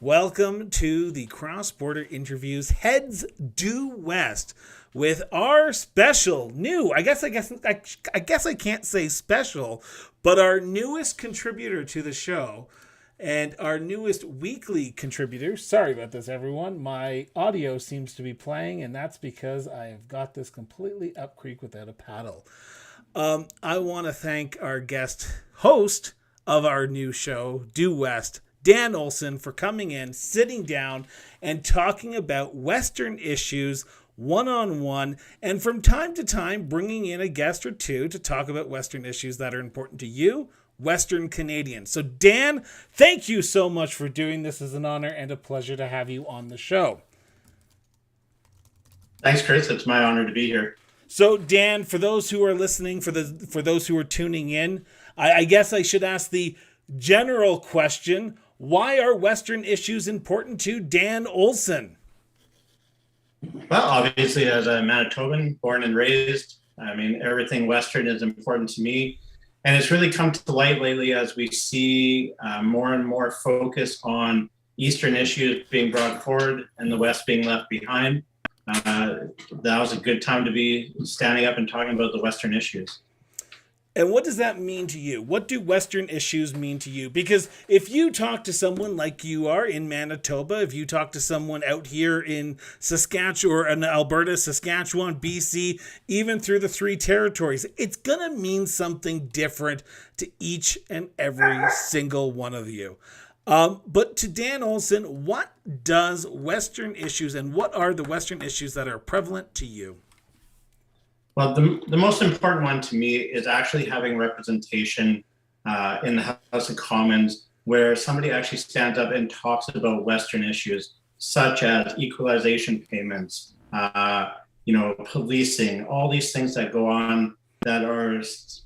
Welcome to the Cross Border Interviews Heads Due West with our special new. I guess I can't say special, but our newest contributor to the show and our newest weekly contributor. Sorry about this, everyone. My audio seems to be playing, and that's because I have got this completely up creek without a paddle. I want to thank our guest host of our new show, Due West, Dan Olson, for coming in, sitting down, and talking about Western issues one-on-one, and from time to time bringing in a guest or two to talk about Western issues that are important to you, Western Canadians. So Dan, thank you so much for doing this. It's an honor and a pleasure to have you on the show. Thanks, Chris. It's my honor to be here. So Dan, for those who are listening, for those who are tuning in, I guess I should ask the general question: why are Western issues important to Dan Olson? Well, obviously, as a Manitoban, born and raised, I mean, everything Western is important to me. And it's really come to light lately as we see more and more focus on Eastern issues being brought forward and the West being left behind. That was a good time to be standing up and talking about the Western issues. And what does that mean to you? What do Western issues mean to you? Because if you talk to someone like you are in Manitoba, if you talk to someone out here in Saskatchewan or in Alberta, Saskatchewan, BC, even through the three territories, it's going to mean something different to each and every single one of you. But to Dan Olson, what does Western issues and what are the Western issues that are prevalent to you? Well, the most important one to me is actually having representation in the House of Commons where somebody actually stands up and talks about Western issues, such as equalization payments, policing, all these things that go on that are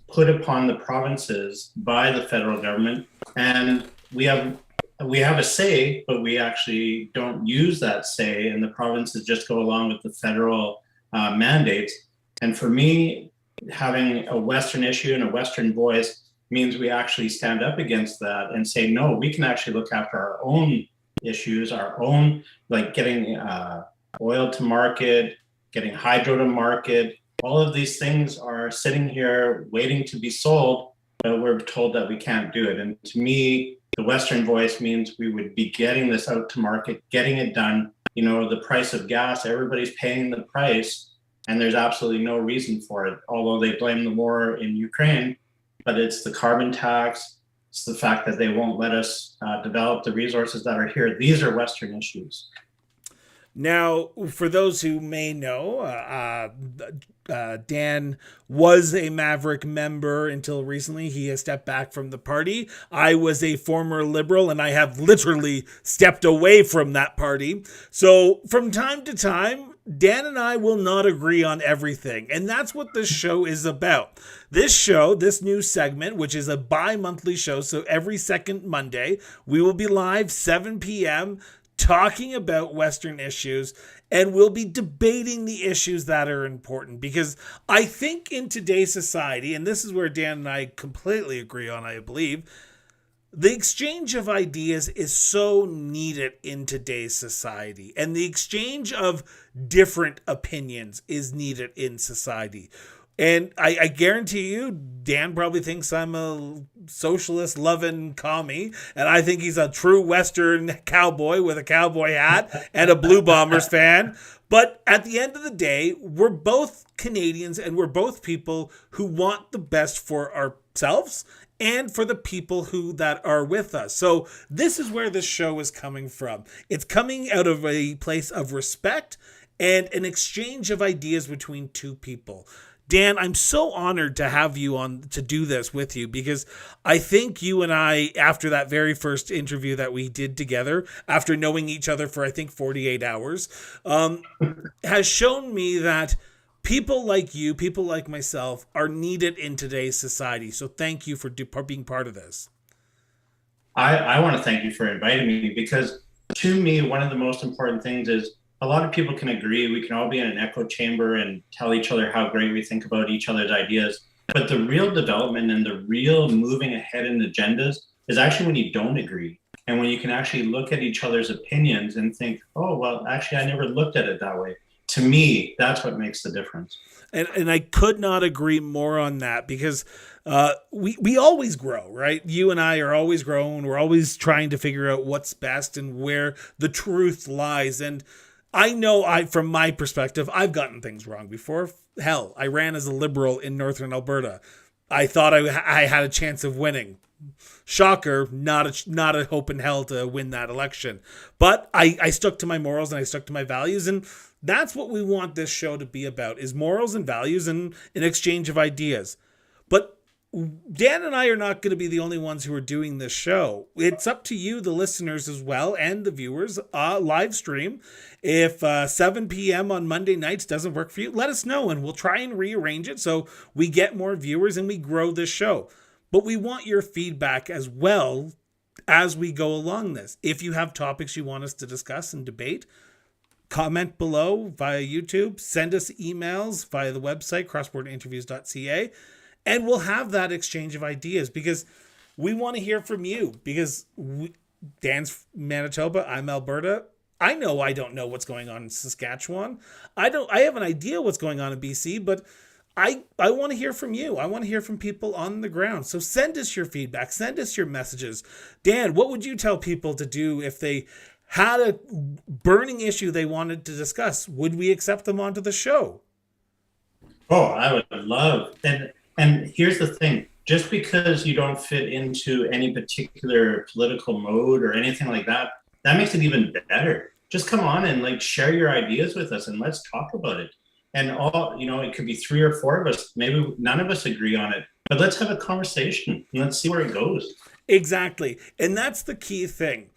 put upon the provinces by the federal government. And we have a say, but we actually don't use that say, and the provinces just go along with the federal mandates. And for me, having a Western issue and a Western voice means we actually stand up against that and say, no, we can actually look after our own issues, our own, like getting oil to market, getting hydro to market. All of these things are sitting here waiting to be sold, but we're told that we can't do it. And to me, the Western voice means we would be getting this out to market, getting it done. You know, the price of gas, everybody's paying the price. And there's absolutely no reason for it, although they blame the war in Ukraine. But it's the carbon tax, it's the fact that they won't let us develop the resources that are here. These are Western issues. Now, for those who may know, Dan was a Maverick member until recently. He has stepped back from the party. I was a former Liberal, and I have literally stepped away from that party. So from time to time, Dan and I will not agree on everything, and that's what this show is about. This show, this new segment, which is a bi-monthly show, so every second Monday, we will be live 7 p.m., talking about Western issues, and we'll be debating the issues that are important, because I think in today's society, and this is where Dan and I completely agree on, I believe, the exchange of ideas is so needed in today's society, and the exchange of different opinions is needed in society. And I guarantee you, Dan probably thinks I'm a socialist loving commie, and I think he's a true Western cowboy with a cowboy hat and a Blue Bombers fan. But at the end of the day, we're both Canadians, and we're both people who want the best for ourselves and for the people that are with us. So this is where this show is coming from. It's coming out of a place of respect and an exchange of ideas between two people. Dan, I'm so honored to have you on to do this with you, because I think you and I, after that very first interview that we did together, after knowing each other for, I think, 48 hours, has shown me that people like you, people like myself, are needed in today's society. So thank you for being part of this. I want to thank you for inviting me, because to me, one of the most important things is a lot of people can agree. We can all be in an echo chamber and tell each other how great we think about each other's ideas. But the real development and the real moving ahead in agendas is actually when you don't agree. And when you can actually look at each other's opinions and think, oh, well, actually, I never looked at it that way. To me, that's what makes the difference. And I could not agree more on that, because we always grow, right? You and I are always growing. We're always trying to figure out what's best and where the truth lies. And I know, from my perspective, I've gotten things wrong before. Hell, I ran as a Liberal in Northern Alberta. I thought I had a chance of winning. Shocker, not a hope in hell to win that election. But I stuck to my morals and I stuck to my values, and that's what we want this show to be about, is morals and values and an exchange of ideas. But Dan and I are not going to be the only ones who are doing this show. It's up to you, the listeners as well, and the viewers. Live stream. If 7 p.m. on Monday nights doesn't work for you, let us know, and we'll try and rearrange it so we get more viewers and we grow this show. But we want your feedback as well as we go along this. If you have topics you want us to discuss and debate, comment below via YouTube, send us emails via the website, crossborderinterviews.ca, and we'll have that exchange of ideas, because we want to hear from you. Because Dan's Manitoba, I'm Alberta. I know I don't know what's going on in Saskatchewan. I have an idea what's going on in BC, but I want to hear from you. I want to hear from people on the ground. So send us your feedback. Send us your messages. Dan, what would you tell people to do if they had a burning issue they wanted to discuss? Would we accept them onto the show? Oh, I would love. And here's the thing. Just because you don't fit into any particular political mode or anything like that, that makes it even better. Just come on and like share your ideas with us and let's talk about it. And it could be 3 or 4 of us. Maybe none of us agree on it, but let's have a conversation and let's see where it goes. Exactly. And that's the key thing.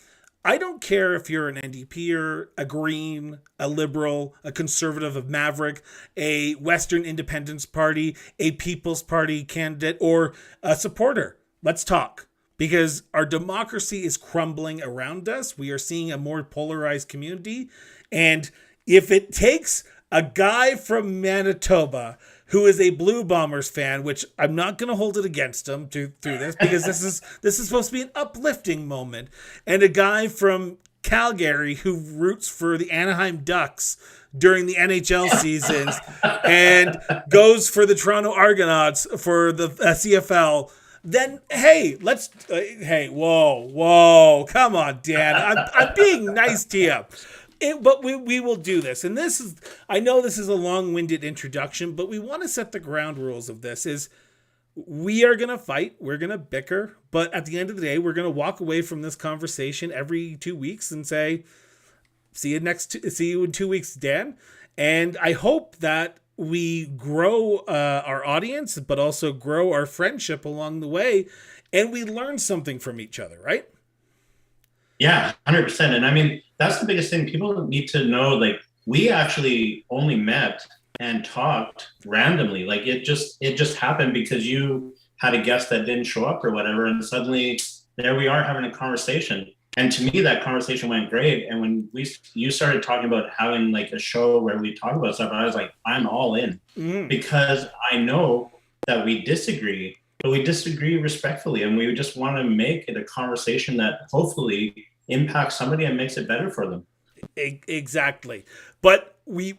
I don't care if you're an NDPer, a Green, a Liberal, a Conservative, a Maverick, a Western Independence Party, a People's Party candidate, or a supporter. Let's talk. Because our democracy is crumbling around us. We are seeing a more polarized community. And if it takes a guy from Manitoba who is a Blue Bombers fan, which I'm not going to hold it against him through this, because this is supposed to be an uplifting moment, and a guy from Calgary who roots for the Anaheim Ducks during the NHL seasons and goes for the Toronto Argonauts for the CFL, then hey, whoa, come on, Dan, I'm being nice to you. But we will do this. And I know this is a long-winded introduction, but we want to set the ground rules of this. Is we are going to fight, we're going to bicker, but at the end of the day, we're going to walk away from this conversation every 2 weeks and say, see you in 2 weeks, Dan. And I hope that we grow our audience, but also grow our friendship along the way, and we learn something from each other, right? Yeah, 100%. And I mean, that's the biggest thing. People need to know, like, we actually only met and talked randomly. Like it just happened because you had a guest that didn't show up or whatever. And suddenly there we are having a conversation. And to me, that conversation went great. And when you started talking about having like a show where we talk about stuff, I was like, I'm all in, because I know that we disagree, but we disagree respectfully, and we just want to make it a conversation that hopefully impacts somebody and makes it better for them. Exactly. But we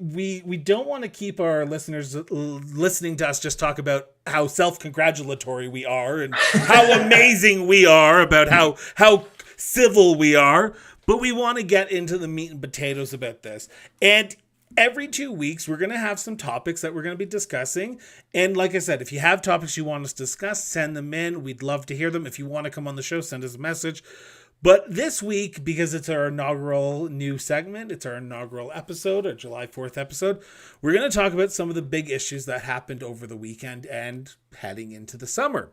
don't want to keep our listeners listening to us just talk about how self-congratulatory we are and how amazing we are, about how civil we are, but we want to get into the meat and potatoes about this. And every 2 weeks, we're going to have some topics that we're going to be discussing. And like I said, if you have topics you want us to discuss, send them in. We'd love to hear them. If you want to come on the show, send us a message. But this week, because it's our inaugural new segment, it's our inaugural episode, our July 4th episode, we're going to talk about some of the big issues that happened over the weekend and heading into the summer.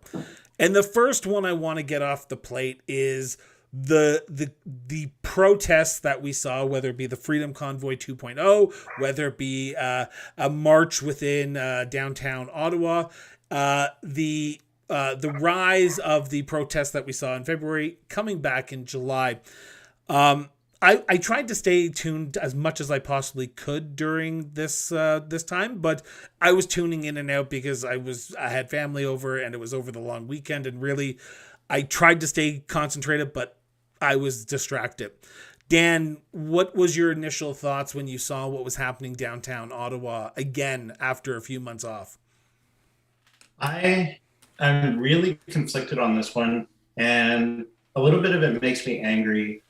And the first one I want to get off the plate is the protests that we saw, whether it be the Freedom Convoy 2.0, whether it be a march within downtown Ottawa, the rise of the protests that we saw in February coming back in July. I tried to stay tuned as much as I possibly could during this time, but I was tuning in and out because I had family over and it was over the long weekend, and really I tried to stay concentrated, but I was distracted. Dan, what was your initial thoughts when you saw what was happening downtown Ottawa again after a few months off? I am really conflicted on this one, and a little bit of it makes me angry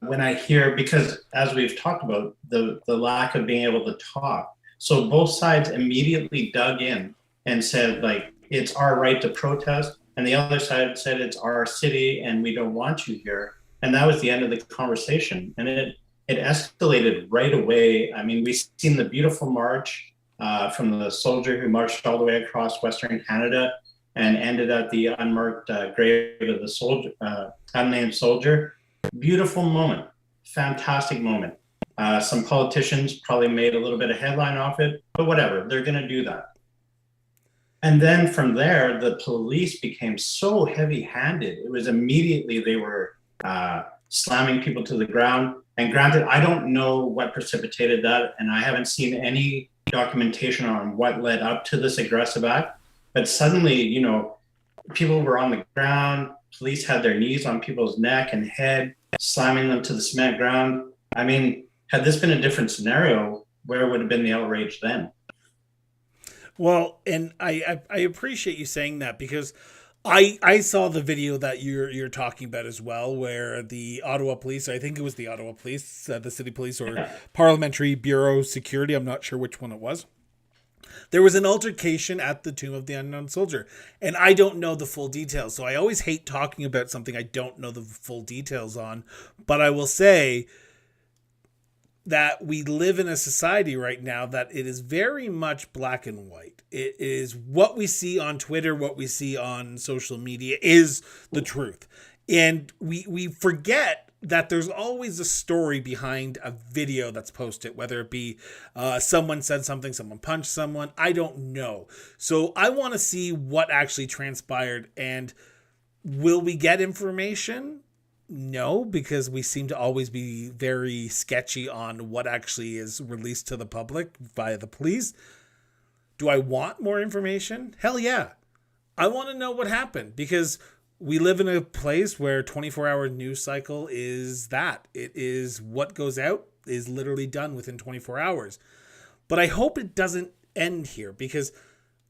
when I hear, because as we've talked about, the lack of being able to talk. So both sides immediately dug in and said, like, it's our right to protest, and the other side said it's our city and we don't want you here. And that was the end of the conversation, and it escalated right away. I mean, we've seen the beautiful march from the soldier who marched all the way across Western Canada and ended at the unmarked grave of the soldier, unnamed soldier. Beautiful moment, fantastic moment. Some politicians probably made a little bit of headline off it, but whatever, they're going to do that. And then from there, the police became so heavy-handed. It was immediately they were slamming people to the ground. And granted, I don't know what precipitated that, and I haven't seen any documentation on what led up to this aggressive act. But suddenly, you know, people were on the ground. Police had their knees on people's neck and head, slamming them to the cement ground. I mean, had this been a different scenario, where would have been the outrage then? Well, and I appreciate you saying that, because I saw the video that you're talking about as well, where the Ottawa Police, I think it was the Ottawa Police, the City Police, or Parliamentary Bureau Security, I'm not sure which one it was. There was an altercation at the Tomb of the Unknown Soldier, and I don't know the full details, so I always hate talking about something I don't know the full details on. But I will say that we live in a society right now that it is very much black and white. It is what we see on Twitter, what we see on social media is the truth. And we forget that there's always a story behind a video that's posted, whether it be someone said something, someone punched someone, I don't know. So I want to see what actually transpired. And will we get information? No, because we seem to always be very sketchy on what actually is released to the public via the police. Do I want more information? Hell yeah. I want to know what happened, because we live in a place where 24-hour news cycle is that. It is what goes out is literally done within 24 hours. But I hope it doesn't end here, because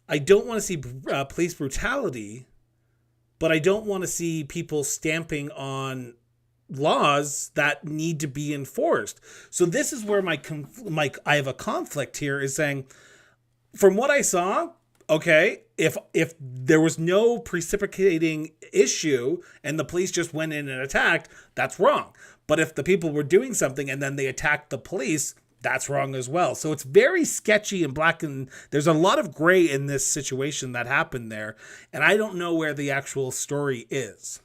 I don't want to see police brutality, but I don't want to see people stamping on laws that need to be enforced. So this is where I have a conflict here, is saying, from what I saw, okay, if there was no precipitating issue and the police just went in and attacked, that's wrong. But if the people were doing something and then they attacked the police, that's wrong as well. So it's very sketchy and black, and there's a lot of gray in this situation that happened there. And I don't know where the actual story is.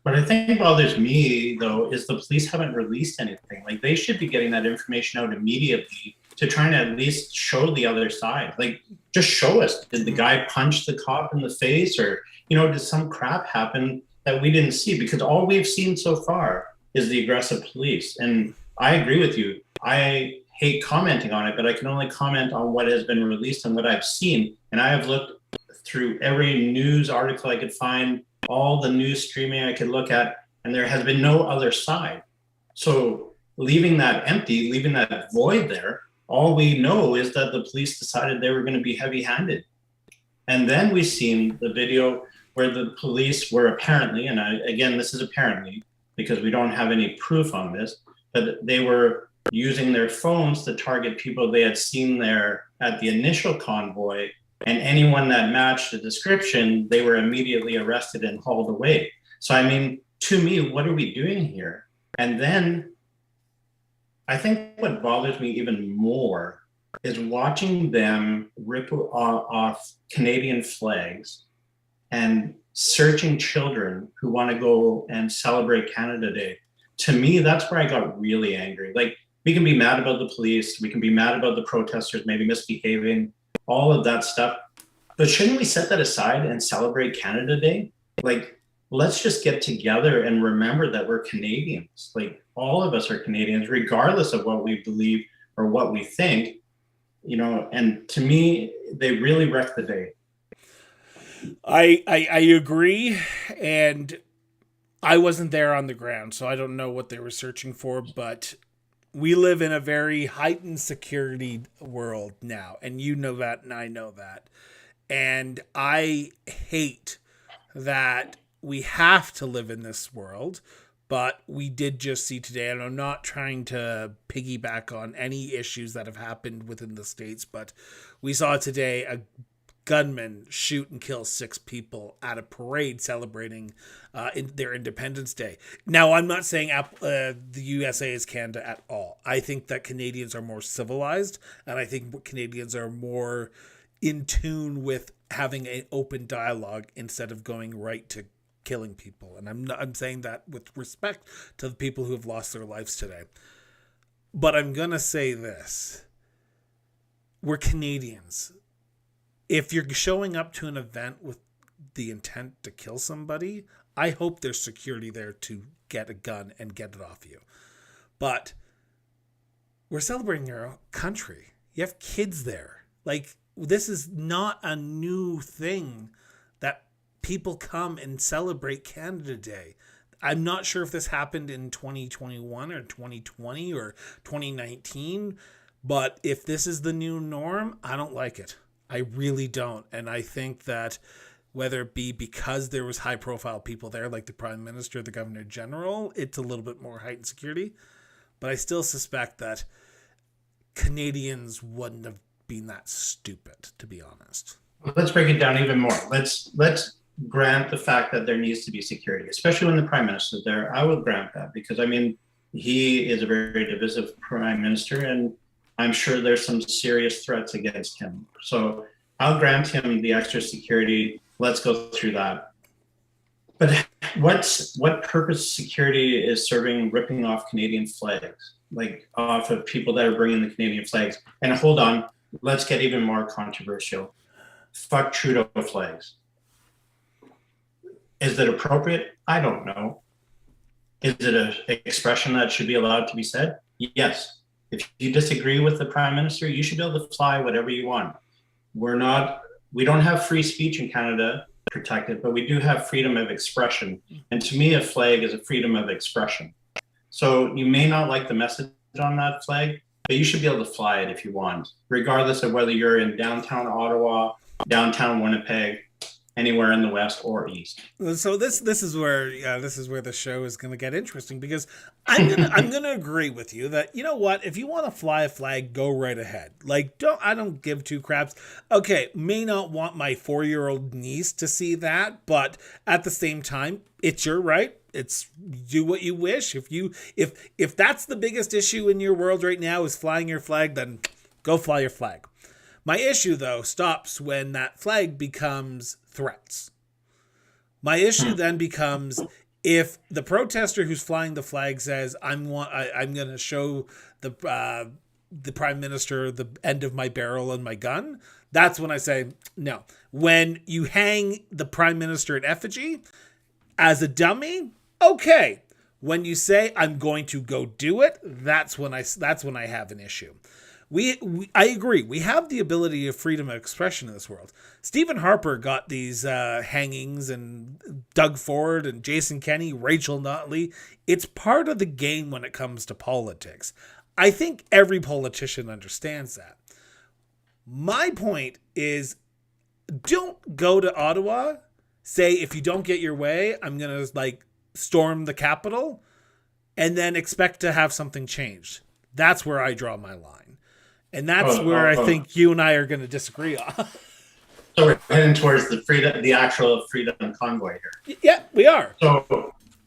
What I think bothers me, though, is the police haven't released anything. Like, they should be getting that information out immediately to try and at least show the other side. Like, just show us. Did the guy punch the cop in the face? Or, you know, did some crap happen that we didn't see? Because all we've seen so far is the aggressive police. And I agree with you. I hate commenting on it, but I can only comment on what has been released and what I've seen. And I have looked through every news article I could find, all the news streaming I could look at, and there has been no other side. So leaving that empty, leaving that void there, all we know is that the police decided they were going to be heavy-handed. And then we've seen the video where the police were apparently, and again, this is apparently because we don't have any proof on this, but they were using their phones to target people they had seen there at the initial convoy, and anyone that matched the description, they were immediately arrested and hauled away. So, I mean, to me, what are we doing here? And then I think what bothers me even more is watching them rip off Canadian flags and searching children who want to go and celebrate Canada Day. To me, that's where I got really angry. Like, we can be mad about the police, we can be mad about the protesters maybe misbehaving, all of that stuff. But shouldn't we set that aside and celebrate Canada Day? Like, let's just get together and remember that we're Canadians. Like, all of us are Canadians, regardless of what we believe or what we think, you know, and to me, they really wrecked the day. I agree. And I wasn't there on the ground, so I don't know what they were searching for, but we live in a very heightened security world now, and you know that, and I know that. And I hate that we have to live in this world, but we did just see today, and I'm not trying to piggyback on any issues that have happened within the States, but we saw today a gunman shoot and kill 6 people at a parade celebrating their Independence Day. Now, I'm not saying the USA is Canada at all. I think that Canadians are more civilized, and I think Canadians are more in tune with having an open dialogue instead of going right to killing people. And I'm saying that with respect to the people who have lost their lives today. But I'm going to say this. We're Canadians. If you're showing up to an event with the intent to kill somebody, I hope there's security there to get a gun and get it off you. But we're celebrating our country. You have kids there. Like, this is not a new thing that people come and celebrate Canada Day. I'm not sure if this happened in 2021 or 2020 or 2019, but if this is the new norm, I don't like it. I really don't. And I think that whether it be because there was high profile people there, like the Prime Minister, the Governor General, it's a little bit more heightened security. But I still suspect that Canadians wouldn't have been that stupid, to be honest. Let's break it down even more. Let's grant the fact that there needs to be security, especially when the Prime Minister is there. I will grant that because, I mean, he is a very divisive Prime Minister, and I'm sure there's some serious threats against him. So I'll grant him the extra security. Let's go through that. But what purpose security is serving ripping off Canadian flags, like off of people that are bringing the Canadian flags? And hold on, let's get even more controversial. Fuck Trudeau flags. Is it appropriate? I don't know. Is it an expression that should be allowed to be said? Yes. If you disagree with the Prime Minister, you should be able to fly whatever you want. We don't have free speech in Canada protected, but we do have freedom of expression. And to me, a flag is a freedom of expression. So you may not like the message on that flag, but you should be able to fly it if you want, regardless of whether you're in downtown Ottawa, downtown Winnipeg, anywhere in the west or east. So this is where the show is going to get interesting, because I'm gonna agree with you that, you know what, if you want to fly a flag, go right ahead. Like, I don't give two craps. Okay, may not want my 4-year-old niece to see that, but at the same time, it's your right. It's do what you wish. If that's the biggest issue in your world right now is flying your flag, then go fly your flag. My issue, though, stops when that flag becomes threats. My issue then becomes if the protester who's flying the flag says, I'm going to show the Prime Minister the end of my barrel and my gun, that's when I say no. When you hang the Prime Minister in effigy as a dummy, okay. When you say, I'm going to go do it, that's when I have an issue. I agree. We have the ability of freedom of expression in this world. Stephen Harper got these hangings, and Doug Ford and Jason Kenney, Rachel Notley. It's part of the game when it comes to politics. I think every politician understands that. My point is, don't go to Ottawa, say, if you don't get your way, I'm going to storm the Capitol, and then expect to have something changed. That's where I draw my line. And that's where I think you and I are going to disagree on. So we're heading towards the actual freedom convoy here. Yeah, we are.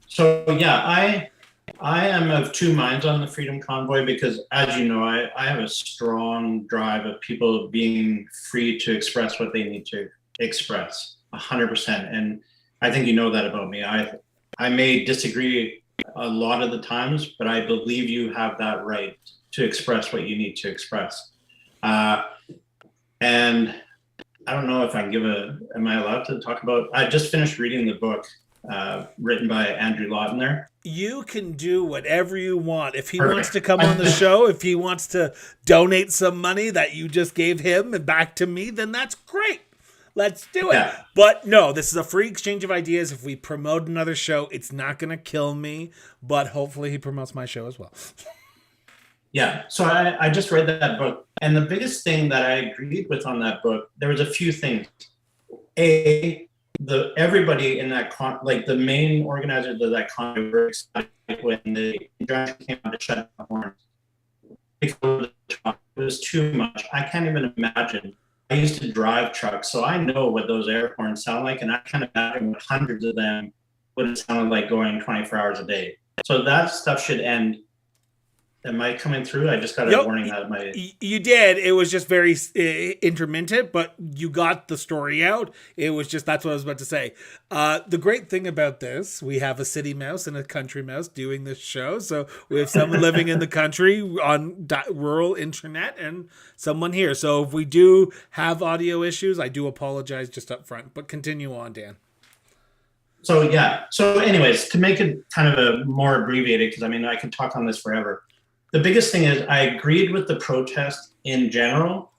So yeah, I am of two minds on the freedom convoy because, as you know, I have a strong drive of people being free to express what they need to express, 100%. And I think you know that about me. I may disagree a lot of the times, but I believe you have that right to express what you need to express. And I don't know if I can am I allowed to talk about, I just finished reading the book written by Andrew Lawton there. You can do whatever you want. If he wants to come on the show, if he wants to donate some money that you just gave him and back to me, then that's great. Let's do it. Yeah. But no, this is a free exchange of ideas. If we promote another show, it's not going to kill me, but hopefully he promotes my show as well. Yeah. So I just read that book. And the biggest thing that I agreed with on that book, there was a few things. Everybody in that like the main organizers of that con were excited when the injunction came out to shut down horns. It was too much. I can't even imagine. I used to drive trucks, so I know what those air horns sound like, and I can't imagine what hundreds of them would have sounded like going 24 hours a day. So that stuff should end. Am I coming through? I just got a warning that my... You did. It was just very intermittent, but you got the story out. It was just, that's what I was about to say. The great thing about this, we have a city mouse and a country mouse doing this show. So we have someone living in the country on rural internet and someone here. So if we do have audio issues, I do apologize just up front, but continue on, Dan. So yeah. So anyways, to make it kind of a more abbreviated, because I mean, I can talk on this forever. The biggest thing is I agreed with the protest in general,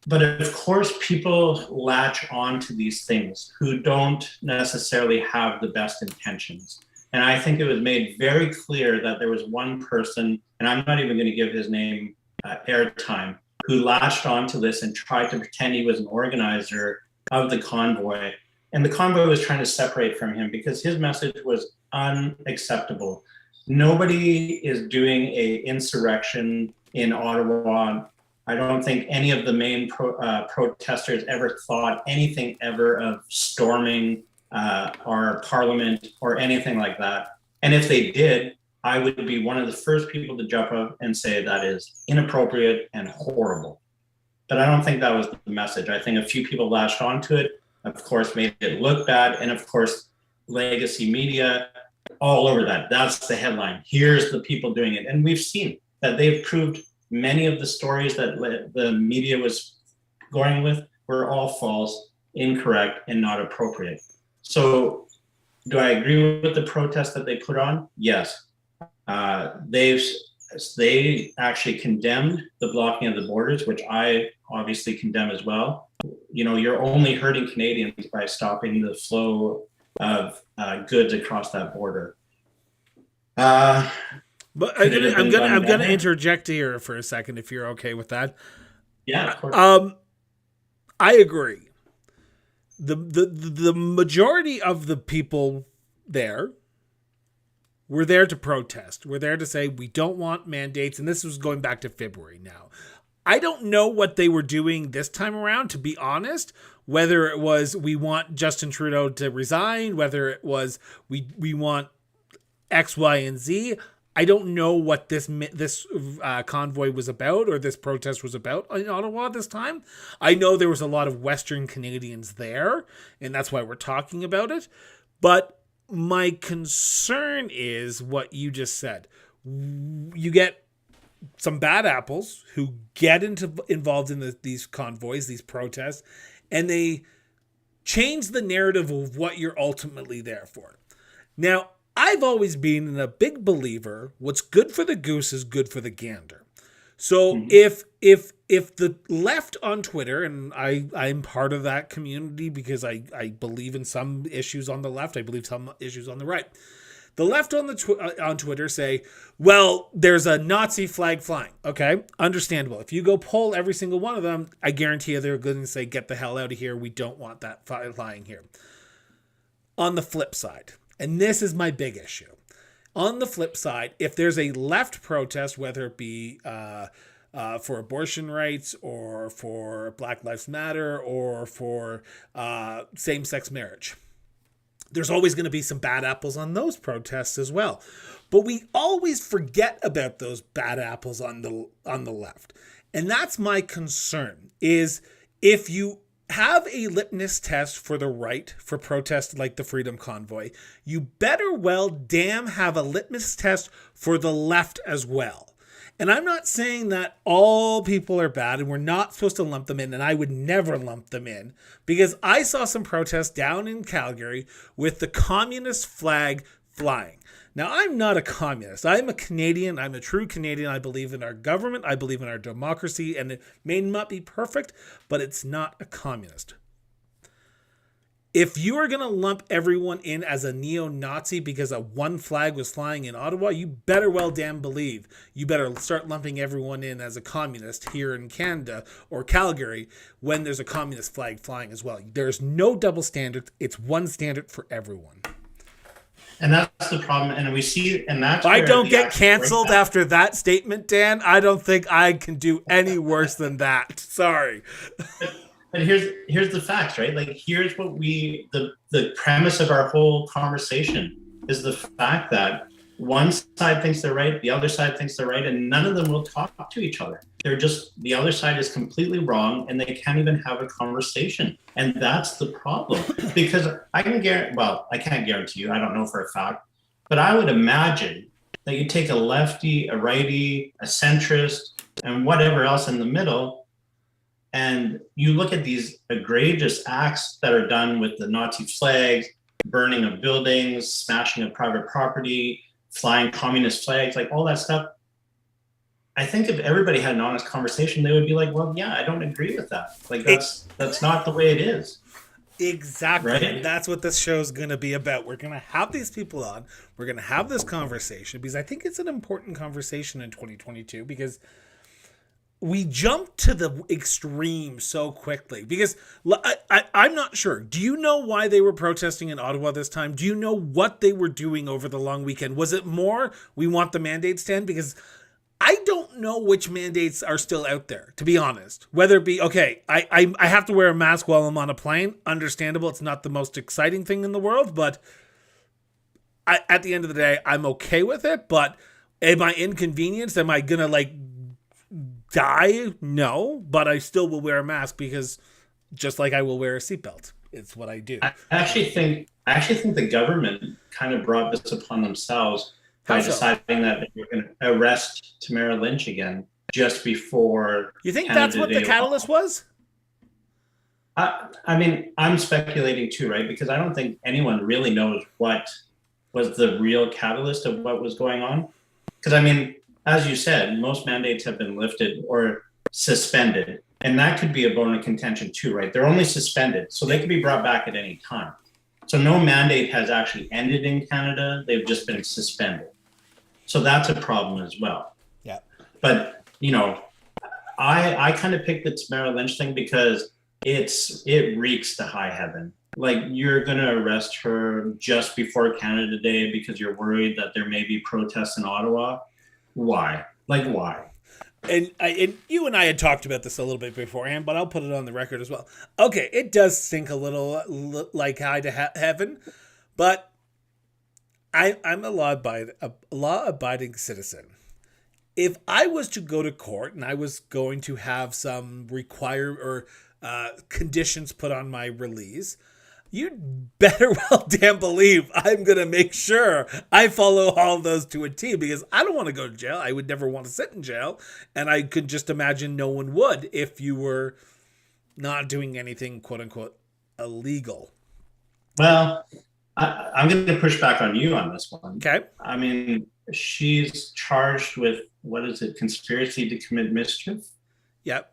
but of course people latch on to these things who don't necessarily have the best intentions. And I think it was made very clear that there was one person, and I'm not even going to give his name airtime, who latched onto this and tried to pretend he was an organizer of the convoy. And the convoy was trying to separate from him because his message was unacceptable. Nobody is doing a insurrection in Ottawa. I don't think any of the main protesters ever thought anything ever of storming our parliament or anything like that. And if they did, I would be one of the first people to jump up and say that is inappropriate and horrible. But I don't think that was the message. I think a few people latched onto it, of course, made it look bad. And of course, legacy media, all over that. That's the headline. Here's the people doing it. And we've seen that they've proved many of the stories that the media was going with were all false, incorrect, and not appropriate. So do I agree with the protest that they put on? Yes. They actually condemned the blocking of the borders, which I obviously condemn as well. You know, you're only hurting Canadians by stopping the flow of goods across that border. But I'm gonna interject here for a second, if you're okay with that. Yeah, of course. I agree. The majority of the people there were there to protest. We're there to say we don't want mandates, and this was going back to February now. I don't know what they were doing this time around, to be honest, whether it was we want Justin Trudeau to resign, whether it was we want X, Y, and Z. I don't know what this convoy was about or this protest was about in Ottawa this time. I know there was a lot of Western Canadians there, and that's why we're talking about it. But my concern is what you just said. You get some bad apples who get involved in these convoys, these protests, and they change the narrative of what you're ultimately there for. Now, I've always been a big believer, what's good for the goose is good for the gander. So if the left on Twitter, and I'm part of that community because I believe in some issues on the left, I believe some issues on the right. The left on on Twitter say, well, there's a Nazi flag flying. Okay, understandable. If you go poll every single one of them, I guarantee you they're going to say, get the hell out of here. We don't want that flying here. On the flip side, and this is my big issue, on the flip side, if there's a left protest, whether it be for abortion rights or for Black Lives Matter or for same-sex marriage, there's always going to be some bad apples on those protests as well. But we always forget about those bad apples on the left. And that's my concern, is if you have a litmus test for the right for protests like the Freedom Convoy, you better well damn have a litmus test for the left as well. And I'm not saying that all people are bad and we're not supposed to lump them in, and I would never lump them in, because I saw some protests down in Calgary with the communist flag flying. Now, I'm not a communist. I'm a Canadian. I'm a true Canadian. I believe in our government. I believe in our democracy, and it may not be perfect, but it's not a communist. If you are going to lump everyone in as a neo-Nazi because a one flag was flying in Ottawa, you better well damn believe you better start lumping everyone in as a communist here in Canada or Calgary when there's a communist flag flying as well. There's no double standard. It's one standard for everyone. And that's the problem. And we see, and that's if I don't get canceled after that statement, Dan, I don't think I can do any worse than that. Sorry. But here's the facts, right? Like, here's what the premise of our whole conversation is the fact that one side thinks they're right, the other side thinks they're right, and none of them will talk to each other. The other side is completely wrong, and they can't even have a conversation. And that's the problem. Because I can't guarantee you, I don't know for a fact, but I would imagine that you take a lefty, a righty, a centrist, and whatever else in the middle, and you look at these egregious acts that are done with the Nazi flags, burning of buildings, smashing of private property, flying communist flags, like all that stuff. I think if everybody had an honest conversation, they would be like, well, yeah, I don't agree with that. Like, that's not the way it is. Exactly. Right? And that's what this show is going to be about. We're going to have these people on. We're going to have this conversation because I think it's an important conversation in 2022 because we jump to the extreme so quickly because I'm not sure. Do you know why they were protesting in Ottawa this time? Do you know what they were doing over the long weekend? Was it more we want the mandates to end? Because I don't know which mandates are still out there, to be honest. Whether it be, okay, I have to wear a mask while I'm on a plane. Understandable. It's not the most exciting thing in the world, but at the end of the day, I'm okay with it. But am I inconvenienced? Am I going to die? No, but I still will wear a mask because just like I will wear a seatbelt. It's what I do. I actually think the government kind of brought this upon themselves by deciding that they were going to arrest Tamara Lynch again just before. You think that's what the catalyst was? I mean, I'm speculating too, right? Because I don't think anyone really knows what was the real catalyst of what was going on. Because I mean, as you said, most mandates have been lifted or suspended. And that could be a bone of contention too, right? They're only suspended, so they can be brought back at any time. So no mandate has actually ended in Canada. They've just been suspended. So that's a problem as well. Yeah. But, I kind of picked the Tamara Lynch thing because it reeks to high heaven. Like, you're going to arrest her just before Canada Day because you're worried that there may be protests in Ottawa. Why? Like, why? And you and I had talked about this a little bit beforehand, but I'll put it on the record as well. Okay, it does stink a little like high to heaven, but I'm a law-abiding citizen. If I was to go to court and I was going to have some conditions put on my release, you'd better well damn believe I'm going to make sure I follow all of those to a T because I don't want to go to jail. I would never want to sit in jail. And I could just imagine no one would if you were not doing anything, quote unquote, illegal. Well, I'm going to push back on you on this one. Okay. I mean, she's charged with, conspiracy to commit mischief? Yep.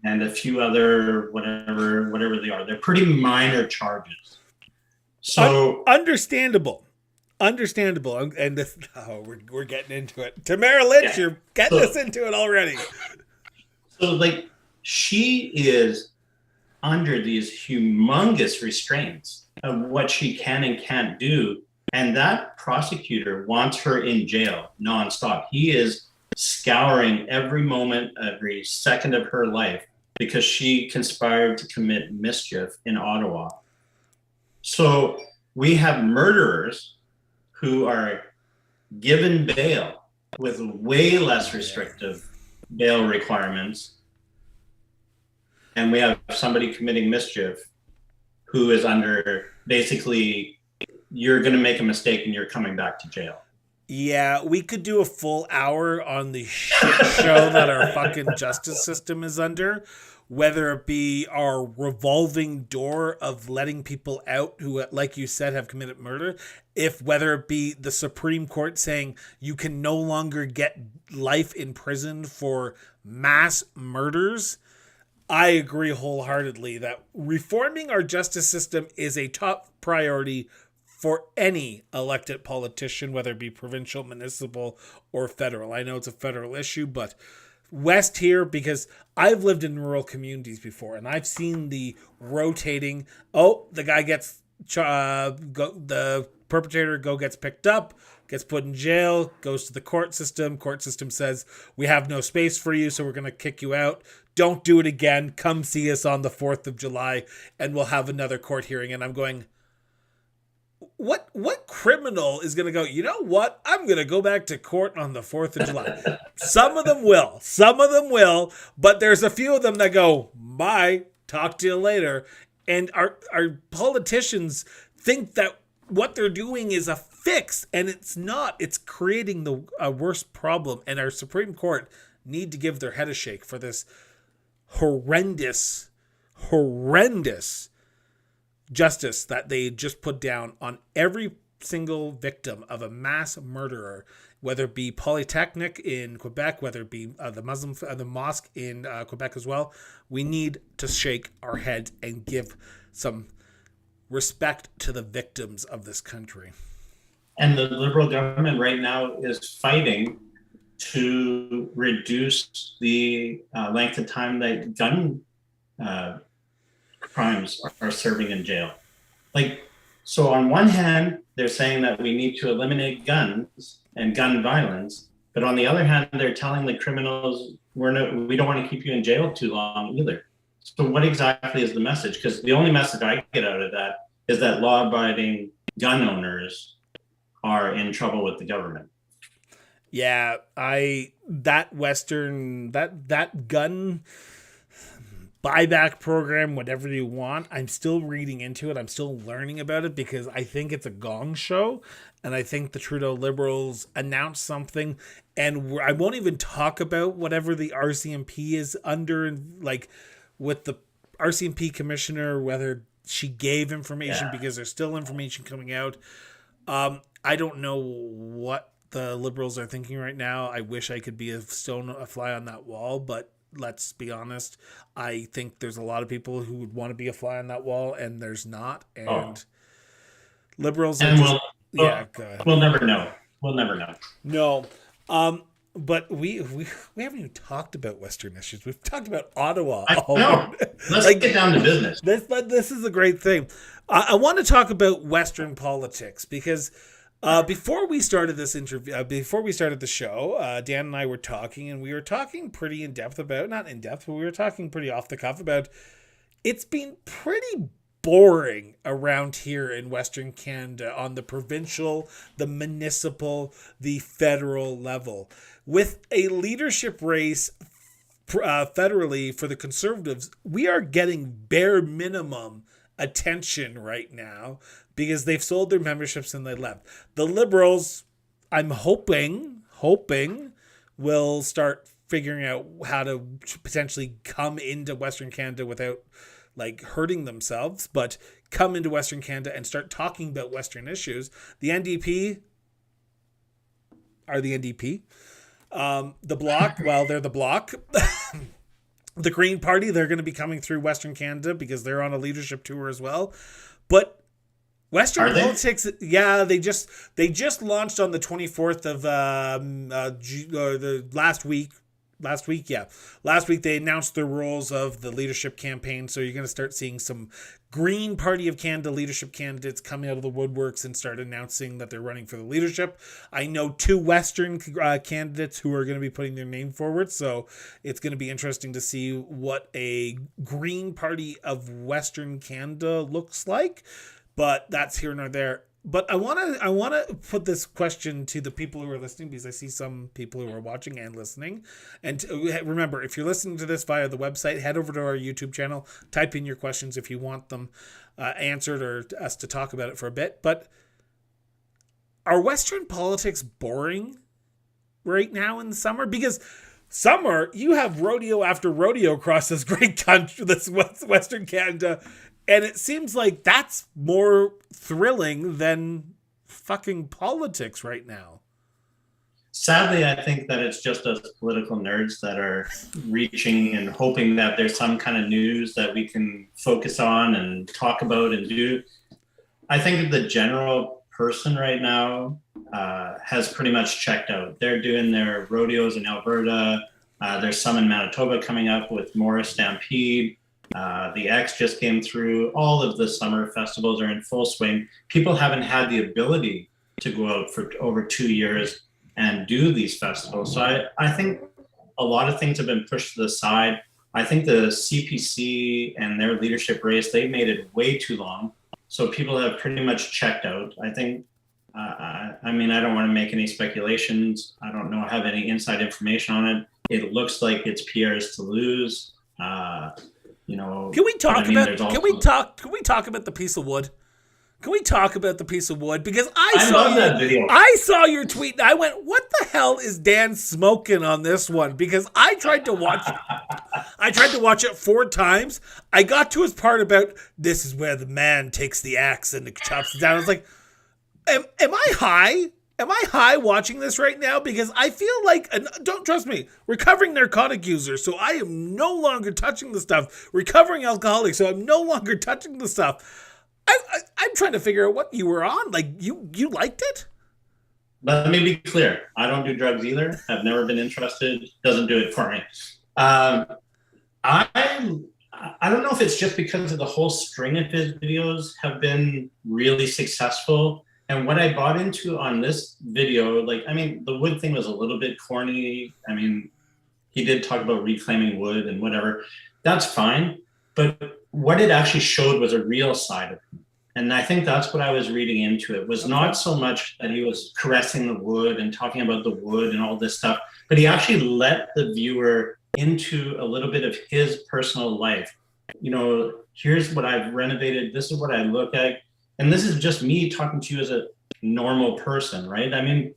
And a few other whatever they are. They're pretty minor charges. So understandable. And this, we're getting into it. Tamara Lynch, you're getting us into it already. So she is under these humongous restraints of what she can and can't do. And that prosecutor wants her in jail nonstop. He is scouring every moment, every second of her life because she conspired to commit mischief in Ottawa. So we have murderers who are given bail with way less restrictive bail requirements. And we have somebody committing mischief who is under basically, you're going to make a mistake and you're coming back to jail. Yeah, we could do a full hour on the shit show that our fucking justice system is under, whether it be our revolving door of letting people out who, like you said, have committed murder, whether it be the Supreme Court saying you can no longer get life in prison for mass murders. I agree wholeheartedly that reforming our justice system is a top priority for any elected politician, whether it be provincial, municipal, or federal. I know it's a federal issue, but West here, because I've lived in rural communities before and I've seen the rotating. Oh, the guy gets the perpetrator gets picked up, gets put in jail, goes to the court system. Court system says, we have no space for you, so we're going to kick you out. Don't do it again. Come see us on the 4th of July and we'll have another court hearing. And I'm going, what criminal is going to go, you know what? I'm going to go back to court on the 4th of July. Some of them will, but there's a few of them that go, bye, talk to you later. And our politicians think that what they're doing is a fix, and it's not. It's creating a worse problem, and our Supreme Court need to give their head a shake for this horrendous justice that they just put down on every single victim of a mass murderer, whether it be Polytechnic in Quebec, whether it be the mosque in Quebec as well. We need to shake our heads and give some respect to the victims of this country. And the Liberal government right now is fighting to reduce the length of time that gun crimes are serving in jail. So on one hand, they're saying that we need to eliminate guns and gun violence, but on the other hand, they're telling the criminals, we don't want to keep you in jail too long either. So what exactly is the message? Because the only message I get out of that is that law-abiding gun owners are in trouble with the government. Yeah, that gun buyback program, whatever you want, I'm still reading into it. I'm still learning about it because I think it's a gong show. And I think the Trudeau Liberals announced something. And I won't even talk about whatever the RCMP is under, like with the RCMP commissioner, whether she gave information because there's still information coming out. I don't know what the Liberals are thinking right now. I wish I could be a fly on that wall, but let's be honest. I think there's a lot of people who would want to be a fly on that wall, and there's not. And Liberals are we'll never know. We'll never know. No. But we haven't even talked about Western issues. We've talked about Ottawa. No. Let's get down to business. This is a great thing. I want to talk about Western politics because before we started this interview, before we started the show, Dan and I were talking, and we were talking pretty in depth about, not in depth, but we were talking pretty off the cuff about, it's been pretty boring around here in Western Canada on the provincial, the municipal, the federal level. With a leadership race federally for the Conservatives, we are getting bare minimum attention right now because they've sold their memberships and they left. The Liberals, I'm hoping will start figuring out how to potentially come into Western Canada without like hurting themselves, but come into Western Canada and start talking about Western issues. The NDP are the NDP. The Bloc, well, they're the Bloc. The Green Party, they're going to be coming through Western Canada because they're on a leadership tour as well. But Western politics, yeah, they just launched on the 24th of the last week. Last week they announced the rules of the leadership campaign, so you're going to start seeing some Green Party of Canada leadership candidates coming out of the woodworks and start announcing that they're running for the leadership. I know 2 Western candidates who are going to be putting their name forward, so it's going to be interesting to see what a Green Party of Western Canada looks like, but that's here nor there. But I want to put this question to the people who are listening because I see some people who are watching and listening. And remember, if you're listening to this via the website, head over to our YouTube channel, type in your questions if you want them answered or us to talk about it for a bit. But are Western politics boring right now in the summer? Because summer, you have rodeo after rodeo across this great country, this Western Canada. And it seems like that's more thrilling than fucking politics right now. Sadly, I think that it's just us political nerds that are reaching and hoping that there's some kind of news that we can focus on and talk about and do. I think that the general person right now has pretty much checked out. They're doing their rodeos in Alberta. There's some in Manitoba coming up with Morris Stampede. The X just came through. All of the summer festivals are in full swing. People haven't had the ability to go out for over 2 years and do these festivals. So I think a lot of things have been pushed to the side. I think the CPC and their leadership race, they made it way too long. So people have pretty much checked out. I think, I mean, I don't want to make any speculations. I don't know, have any inside information on it. It looks like it's Pierre's to lose. You know, can we talk I mean, about? Can we talk about the piece of wood? Can we talk about the piece of wood? Because I love that video. I saw your tweet and I went, what the hell is Dan smoking on this one? Because I tried to watch it 4 times. I got to his part about this is where the man takes the axe and chops it down. I was like, am I high? Am I high watching this right now? Because I feel like, and don't trust me, recovering narcotic user, so I am no longer touching the stuff. Recovering alcoholic, so I'm no longer touching the stuff. I'm trying to figure out what you were on. Like, you liked it? Let me be clear. I don't do drugs either. I've never been interested. Doesn't do it for me. I don't know if it's just because of the whole string of his videos have been really successful. And what I bought into on this video, like, I mean, the wood thing was a little bit corny. I mean, he did talk about reclaiming wood and whatever. That's fine. But what it actually showed was a real side of him. And I think that's what I was reading into it, was not so much that he was caressing the wood and talking about the wood and all this stuff, but he actually let the viewer into a little bit of his personal life. You know, here's what I've renovated. This is what I look at. And this is just me talking to you as a normal person, right? I mean,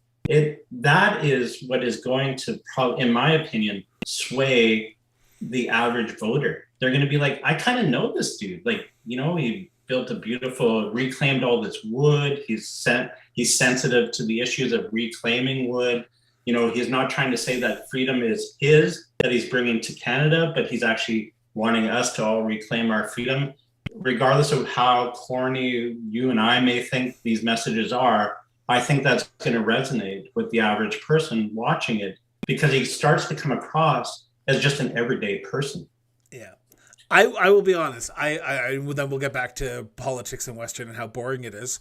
that is what is going to probably, in my opinion, sway the average voter. They're going to be like, I kind of know this dude. Like, you know, he built a beautiful, reclaimed all this wood. He's sensitive to the issues of reclaiming wood. You know, he's not trying to say that freedom is his, that he's bringing to Canada, but he's actually wanting us to all reclaim our freedom. Regardless of how corny you and I may think these messages are, I think that's going to resonate with the average person watching it, because he starts to come across as just an everyday person. Yeah. I will be honest. I then we'll get back to politics in Western and how boring it is.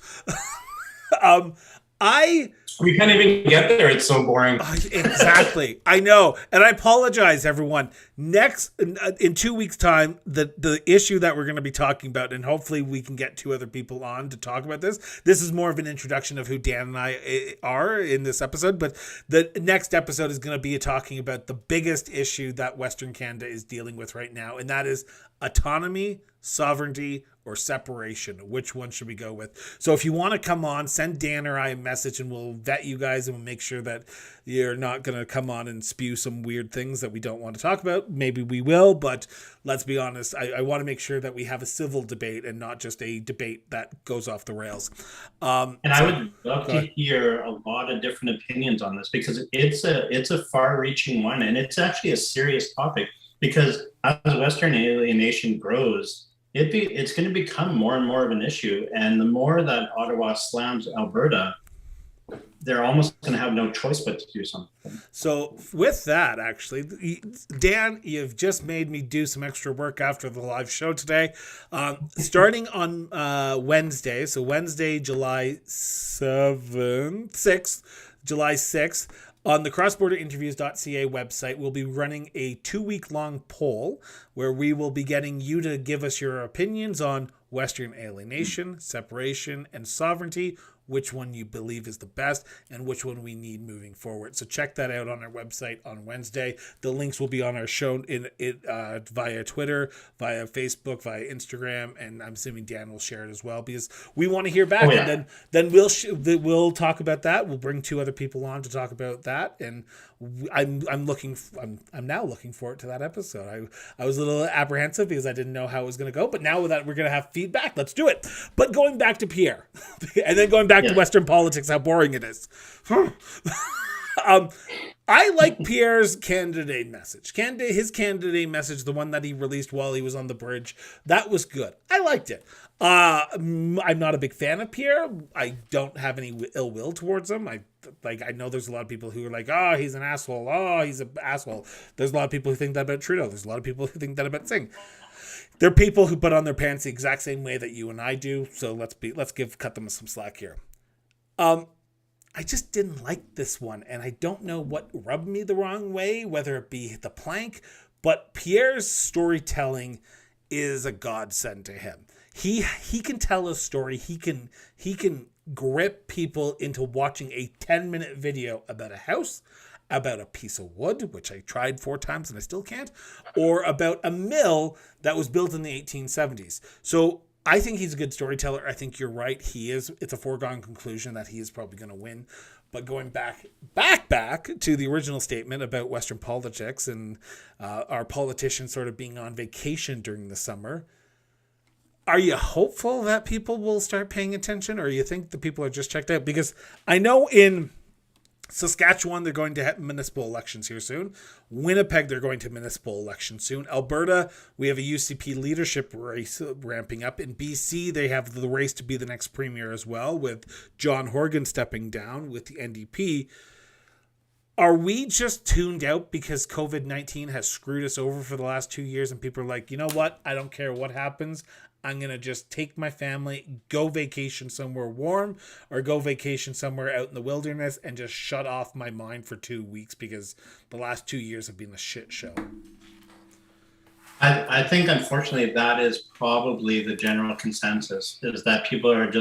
We can't even get there. It's so boring. Exactly. I know. And I apologize, everyone. Next, in 2 weeks' time, the issue that we're going to be talking about, and hopefully we can get 2 other people on to talk about this. This is more of an introduction of who Dan and I are in this episode. But the next episode is going to be talking about the biggest issue that Western Canada is dealing with right now. And that is autonomy, sovereignty, or separation. Which one should we go with? So if you want to come on, send Dan or I a message and we'll vet you guys and we'll make sure that you're not going to come on and spew some weird things that we don't want to talk about. Maybe we will, but let's be honest. I want to make sure that we have a civil debate and not just a debate that goes off the rails. I would love to hear a lot of different opinions on this, because it's a far-reaching one, and it's actually a serious topic, because as Western alienation grows, it's going to become more and more of an issue. And the more that Ottawa slams Alberta, they're almost going to have no choice but to do something. So with that, actually, Dan, you've just made me do some extra work after the live show today. Starting on Wednesday, so Wednesday, July 6th, on the crossborderinterviews.ca website, we'll be running a 2-week-long poll where we will be getting you to give us your opinions on Western alienation, separation, and sovereignty, which one you believe is the best, and which one we need moving forward. So check that out on our website on Wednesday. The links will be on our show via Twitter, via Facebook, via Instagram, and I'm assuming Dan will share it as well, because we want to hear back. Oh, yeah. And then we'll talk about that. We'll bring 2 other people on to talk about that, and I'm now looking forward to that episode. I was a little apprehensive because I didn't know how it was going to go, but now that we're going to have feedback, let's do it. But going back to Pierre, and then going back to Western politics, how boring it is. I like Pierre's candidate message. His candidate message, the one that he released while he was on the bridge, that was good. I liked it. I'm not a big fan of Pierre. I don't have any ill will towards him. I know there's a lot of people who are like, oh, he's an asshole. Oh, he's an asshole. There's a lot of people who think that about Trudeau. There's a lot of people who think that about Singh. There are people who put on their pants the exact same way that you and I do. So let's cut them some slack here. I just didn't like this one, and I don't know what rubbed me the wrong way, whether it be the plank, but Pierre's storytelling is a godsend to him. He can tell a story. He can grip people into watching a 10-minute video about a house, about a piece of wood, which I tried 4 times and I still can't, or about a mill that was built in the 1870s. So I think he's a good storyteller. I think you're right. He is. It's a foregone conclusion that he is probably going to win. But going back to the original statement about Western politics and our politicians sort of being on vacation during the summer, are you hopeful that people will start paying attention, or you think the people are just checked out? Because I know in Saskatchewan, they're going to have municipal elections here soon. Winnipeg, they're going to municipal elections soon. Alberta, we have a UCP leadership race ramping up. In BC, they have the race to be the next premier as well, with John Horgan stepping down with the NDP. Are we just tuned out because COVID-19 has screwed us over for the last 2 years and people are like, you know what? I don't care what happens. I'm going to just take my family, go vacation somewhere warm, or go vacation somewhere out in the wilderness and just shut off my mind for 2 weeks because the last 2 years have been a shit show. I think, unfortunately, that is probably the general consensus, is that people are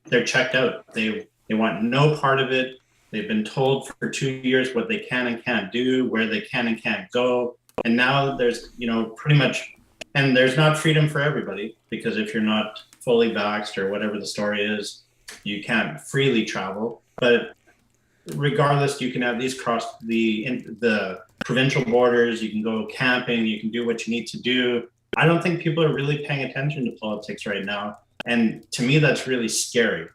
they're checked out. They want no part of it. They've been told for 2 years what they can and can't do, where they can and can't go. And now there's, pretty much, and there's not freedom for everybody, because if you're not fully vaxxed or whatever the story is, you can't freely travel. But regardless, you can at least cross the provincial borders, you can go camping, you can do what you need to do. I don't think people are really paying attention to politics right now. And to me, that's really scary,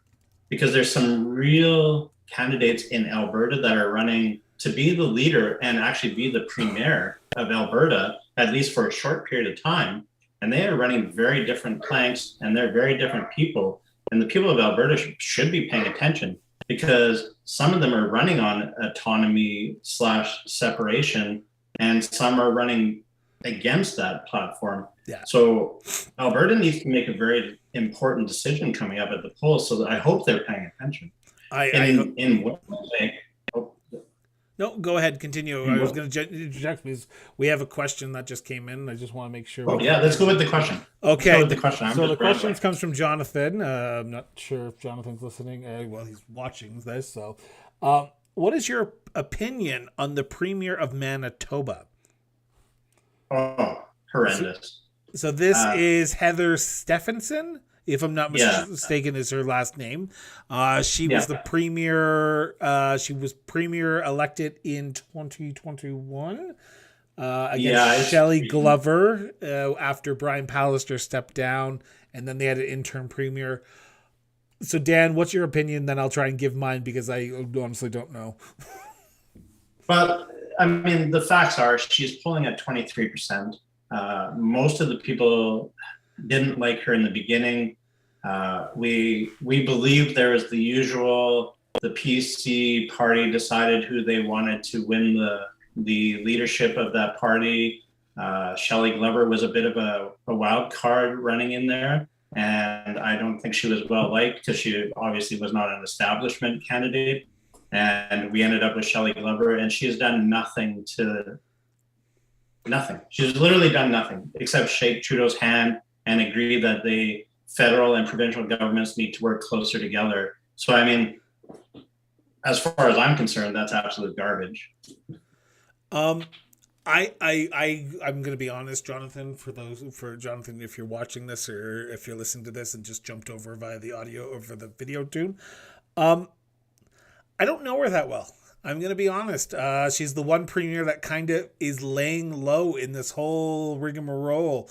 because there's some real candidates in Alberta that are running to be the leader and actually be the premier of Alberta, at least for a short period of time. And they are running very different planks, and they're very different people. And the people of Alberta should be paying attention, because some of them are running on autonomy/separation, and some are running against that platform. Yeah. So Alberta needs to make a very important decision coming up at the polls, so that I hope they're paying attention. In what way? No, go ahead, continue. I was going to interject because we have a question that just came in. I just want to make sure. Let's go with the question. Okay. The question. So the question comes from Jonathan. I'm not sure if Jonathan's listening. Well, he's watching this. So, what is your opinion on the Premier of Manitoba? Oh, horrendous. So this is Heather Stephenson, if I'm not mistaken, is her last name. She was the premier. She was premier elected in 2021 against Shelley Glover after Brian Pallister stepped down, and then they had an interim premier. So Dan, what's your opinion? Then I'll try and give mine, because I honestly don't know. Well, I mean, the facts are she's polling at 23%. Most of the people didn't like her in the beginning. We believe there was the usual, the PC party decided who they wanted to win the leadership of that party. Shelley Glover was a bit of a wild card running in there, and I don't think she was well liked, because she obviously was not an establishment candidate. And we ended up with Shelley Glover, and she has done nothing. She's literally done nothing except shake Trudeau's hand and agree that the federal and provincial governments need to work closer together. So, I mean, as far as I'm concerned, that's absolute garbage. I'm going to be honest, Jonathan, for Jonathan, if you're watching this or if you're listening to this and just jumped over via the audio over the video tune, I don't know her that well. I'm going to be honest. She's the one premier that kind of is laying low in this whole rigmarole.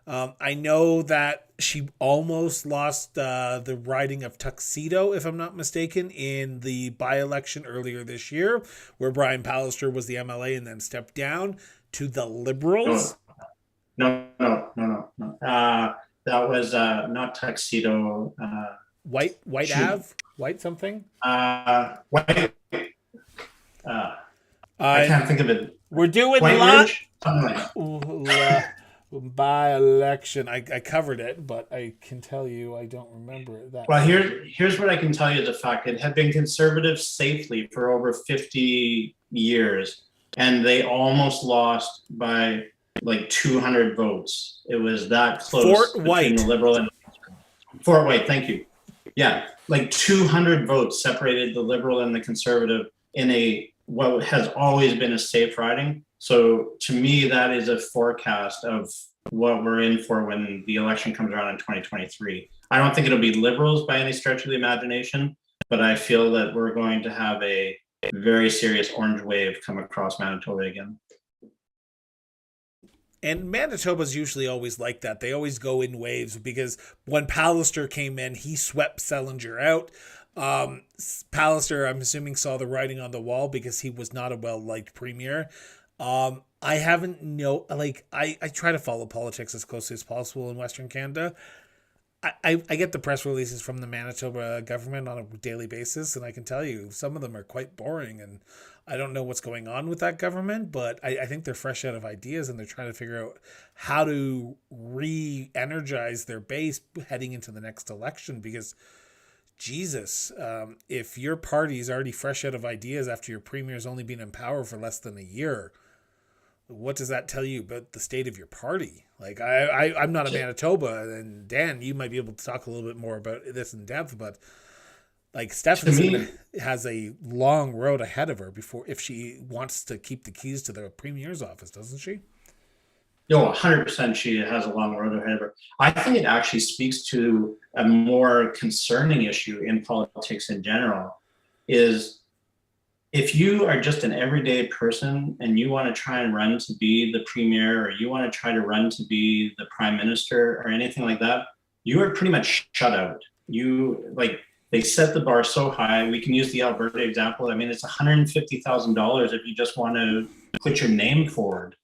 I know that she almost lost the riding of Tuxedo, if I'm not mistaken, in the by-election earlier this year, where Brian Pallister was the MLA and then stepped down to the Liberals. No. That was not Tuxedo. White Ave? White something? White. I can't think of it. We're doing White by-election. I covered it, but I can tell you I don't remember it. Well, here's what I can tell you. The fact it had been conservative safely for over 50 years, and they almost lost by like 200 votes. It was that close. Fort White. The Liberal and Fort White. Thank you. Yeah, like 200 votes separated the Liberal and the Conservative in what has always been a safe riding. So to me, that is a forecast of what we're in for when the election comes around in 2023. I don't think it'll be Liberals by any stretch of the imagination, but I feel that we're going to have a very serious orange wave come across Manitoba again. And Manitoba's usually always like that. They always go in waves, because when Pallister came in, he swept Selinger out. Pallister, I'm assuming, saw the writing on the wall because he was not a well-liked premier. I try to follow politics as closely as possible in Western Canada. I get the press releases from the Manitoba government on a daily basis, and I can tell you some of them are quite boring, and I don't know what's going on with that government, but I think they're fresh out of ideas, and they're trying to figure out how to re-energize their base heading into the next election, because Jesus, if your party is already fresh out of ideas after your premier's only been in power for less than a year, what does that tell you about the state of your party? Like, I'm not a Manitoba, and Dan, you might be able to talk a little bit more about this in depth, but like, Stephanie has a long road ahead of her if she wants to keep the keys to the premier's office, doesn't she? No, 100% she has a long road ahead of her. I think it actually speaks to a more concerning issue in politics in general, is if you are just an everyday person and you want to try and run to be the premier, or you want to try to run to be the prime minister or anything like that, you are pretty much shut out. They set the bar so high. We can use the Alberta example. I mean, it's $150,000 if you just want to put your name forward.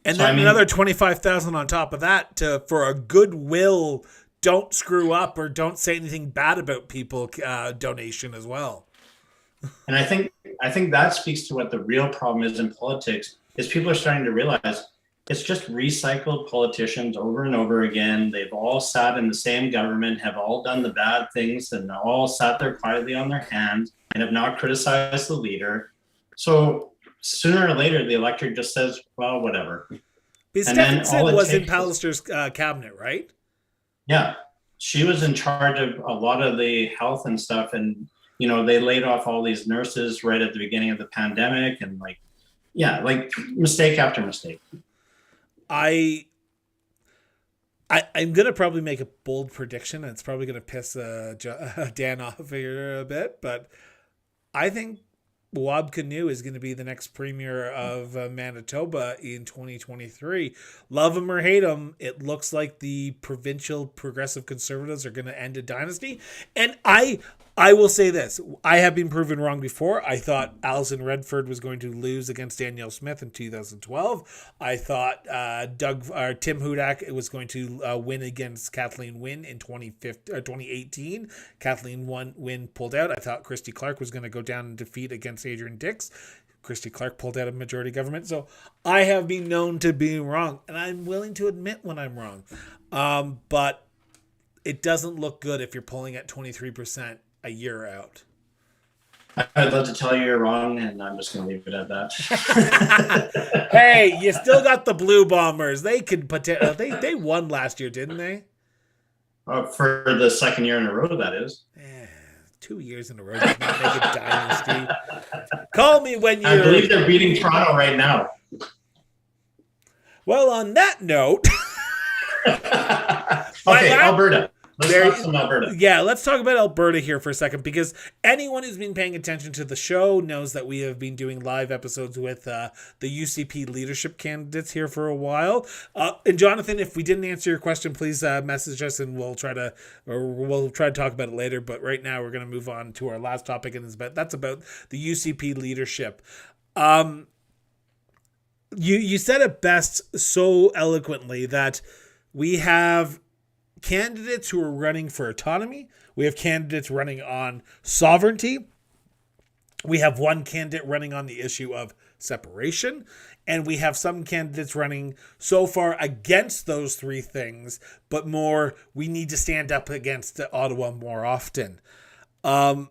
And then another $25,000 on top of that for a goodwill, don't screw up or don't say anything bad about people donation as well. And I think that speaks to what the real problem is in politics, is people are starting to realize it's just recycled politicians over and over again. They've all sat in the same government, have all done the bad things, and all sat there quietly on their hands and have not criticized the leader. So sooner or later, the electorate just says, well, whatever. Because Stephenson was in Pallister's cabinet, right? Yeah. She was in charge of a lot of the health and stuff. And, they laid off all these nurses right at the beginning of the pandemic. And mistake after mistake. I'm going to probably make a bold prediction, and it's probably going to piss Dan off here a bit, but I think Wab Kinew is going to be the next premier of Manitoba in 2023. Love him or hate him, it looks like the provincial progressive conservatives are going to end a dynasty. And I will say this. I have been proven wrong before. I thought Alison Redford was going to lose against Danielle Smith in 2012. I thought Tim Hudak was going to win against Kathleen Wynne in 2018. Kathleen Wynne pulled out. I thought Christy Clark was going to go down in defeat against Adrian Dix. Christy Clark pulled out of majority government. So I have been known to be wrong, and I'm willing to admit when I'm wrong. But it doesn't look good if you're pulling at 23% a year out. I'd love to tell you you're wrong, and I'm just going to leave it at that. Hey, you still got the Blue Bombers. They could they won last year, didn't they? For the second year in a row, that is. 2 years in a row does not make a dynasty. Call me when you. I believe they're beating Toronto right now. Well, on that note. Okay, Alberta. Let's Very, talk some Alberta. yeah, let's talk about Alberta here for a second, because anyone who's been paying attention to the show knows that we have been doing live episodes with the UCP leadership candidates here for a while. And Jonathan, if we didn't answer your question, please message us and we'll try to talk about it later. But right now we're going to move on to our last topic, and that's about the UCP leadership. You said it best so eloquently that we have candidates who are running for autonomy. We have candidates running on sovereignty. We have one candidate running on the issue of separation. And we have some candidates running so far against those three things, but more, we need to stand up against Ottawa more often. I'm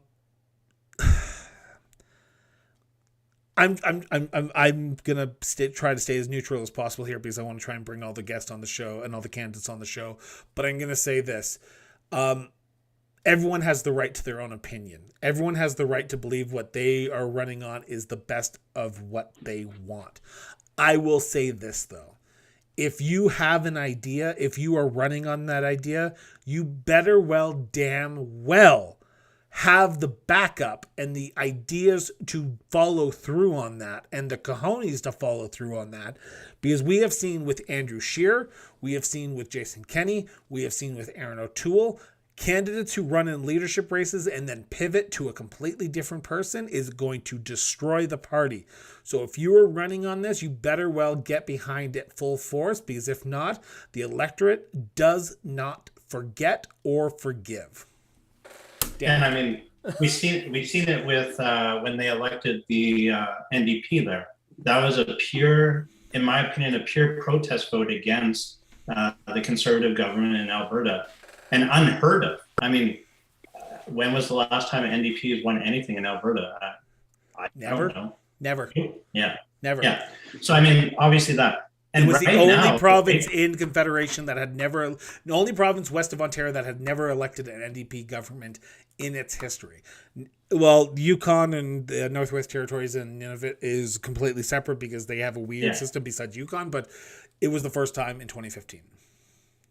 gonna try to stay as neutral as possible here, because I want to try and bring all the guests on the show and all the candidates on the show. But I'm gonna say this: everyone has the right to their own opinion. Everyone has the right to believe what they are running on is the best of what they want. I will say this though: if you have an idea, if you are running on that idea, you better damn well have the backup and the ideas to follow through on that, and the cojones to follow through on that, because we have seen with Andrew Scheer, we have seen with Jason Kenney, we have seen with Aaron O'Toole, candidates who run in leadership races and then pivot to a completely different person is going to destroy the party. So if you are running on this, you better well get behind it full force, because if not, the electorate does not forget or forgive. And I mean, we've seen it with when they elected the NDP there. That was in my opinion, a pure protest vote against the Conservative government in Alberta, and unheard of. I mean, when was the last time NDP has won anything in Alberta? I Never. don't know. Never. Yeah. Never. Yeah. So I mean, obviously that. And it was right the only now, province in Confederation that had never, the only province west of Ontario that had never elected an NDP government in its history. Well, Yukon and the Northwest Territories and Nunavut is completely separate because they have a weird system besides Yukon, but it was the first time in 2015.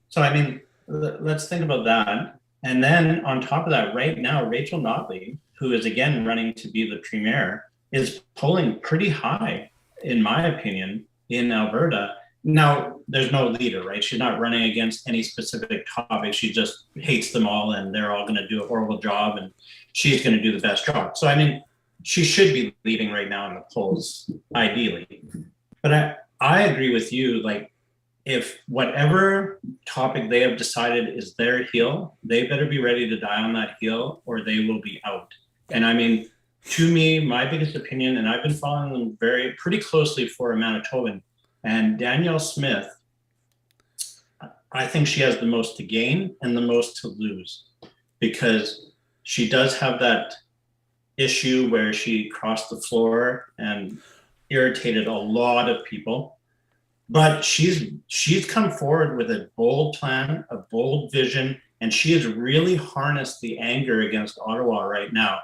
So, I mean, let's think about that. And then on top of that, right now, Rachel Notley, who is again running to be the premier, is polling pretty high, in my opinion, in Alberta. Now, there's no leader, right? She's not running against any specific topic. She just hates them all, and they're all going to do a horrible job, and she's going to do the best job. So, I mean, she should be leading right now in the polls, ideally. But I agree with you. Like, if whatever topic they have decided is their hill, they better be ready to die on that hill, or they will be out. And I mean, to me, my biggest opinion, and I've been following them pretty closely for a Manitoban, and Danielle Smith, I think she has the most to gain and the most to lose, because she does have that issue where she crossed the floor and irritated a lot of people. But she's come forward with a bold plan, a bold vision, and she has really harnessed the anger against Ottawa right now.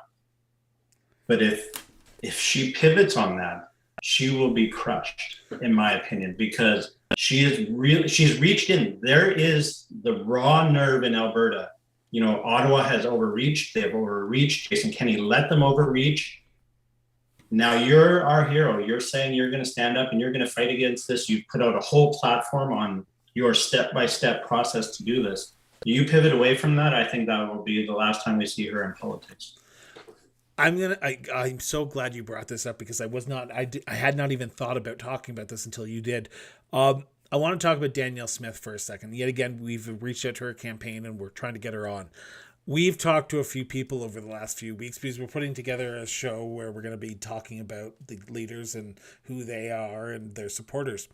But if she pivots on that, she will be crushed, in my opinion, because she's reached in. There is the raw nerve in Alberta. You know, Ottawa has overreached. They've overreached. Jason Kenney let them overreach. Now you're our hero. You're saying you're going to stand up and you're going to fight against this. You've put out a whole platform on your step-by-step process to do this. You pivot away from that, I think that will be the last time we see her in politics. I'm so glad you brought this up, because I had not even thought about talking about this until you did. I want to talk about Danielle Smith for a second. Yet again, we've reached out to her campaign and we're trying to get her on. We've talked to a few people over the last few weeks because we're putting together a show where we're going to be talking about the leaders and who they are and their supporters.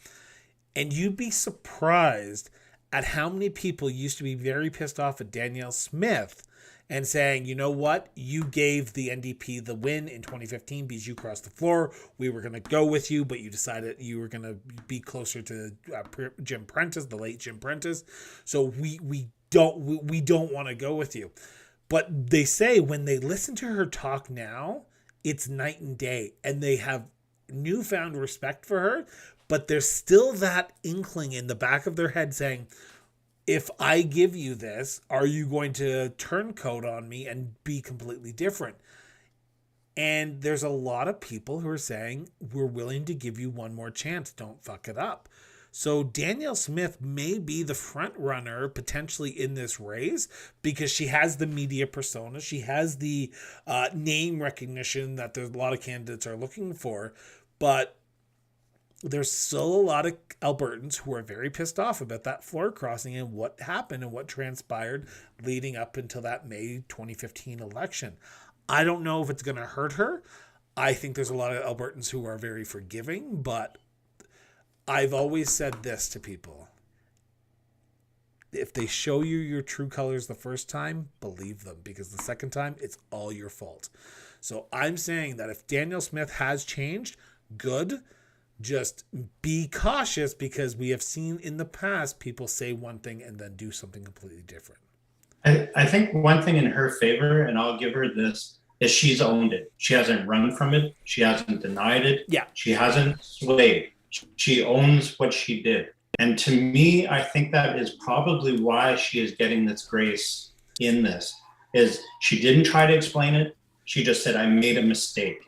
And you'd be surprised at how many people used to be very pissed off at Danielle Smith and saying, you know what, you gave the NDP the win in 2015 because you crossed the floor. We were going to go with you, but you decided you were going to be closer to Jim Prentice, the late Jim Prentice. So we don't want to go with you. But they say when they listen to her talk now, it's night and day, and they have newfound respect for her, but there's still that inkling in the back of their head saying, if I give you this, are you going to turncoat on me and be completely different? And there's a lot of people who are saying, we're willing to give you one more chance. Don't fuck it up. So Danielle Smith may be the front runner potentially in this race because she has the media persona. She has the name recognition that there's a lot of candidates are looking for. But there's still a lot of Albertans who are very pissed off about that floor crossing and what happened and what transpired leading up until that May 2015 election. I don't know if it's going to hurt her. I think there's a lot of Albertans who are very forgiving, but I've always said this to people. If they show you your true colors the first time, believe them, because the second time, it's all your fault. So I'm saying that if Danielle Smith has changed, good. Just be cautious, because we have seen in the past people say one thing and then do something completely different. I think one thing in her favor, and I'll give her this, is she's owned it. She hasn't run from it. She hasn't denied it. Yeah. She hasn't swayed. She owns what she did. And to me, I think that is probably why she is getting this grace in this, is she didn't try to explain it. She just said, I made a mistake.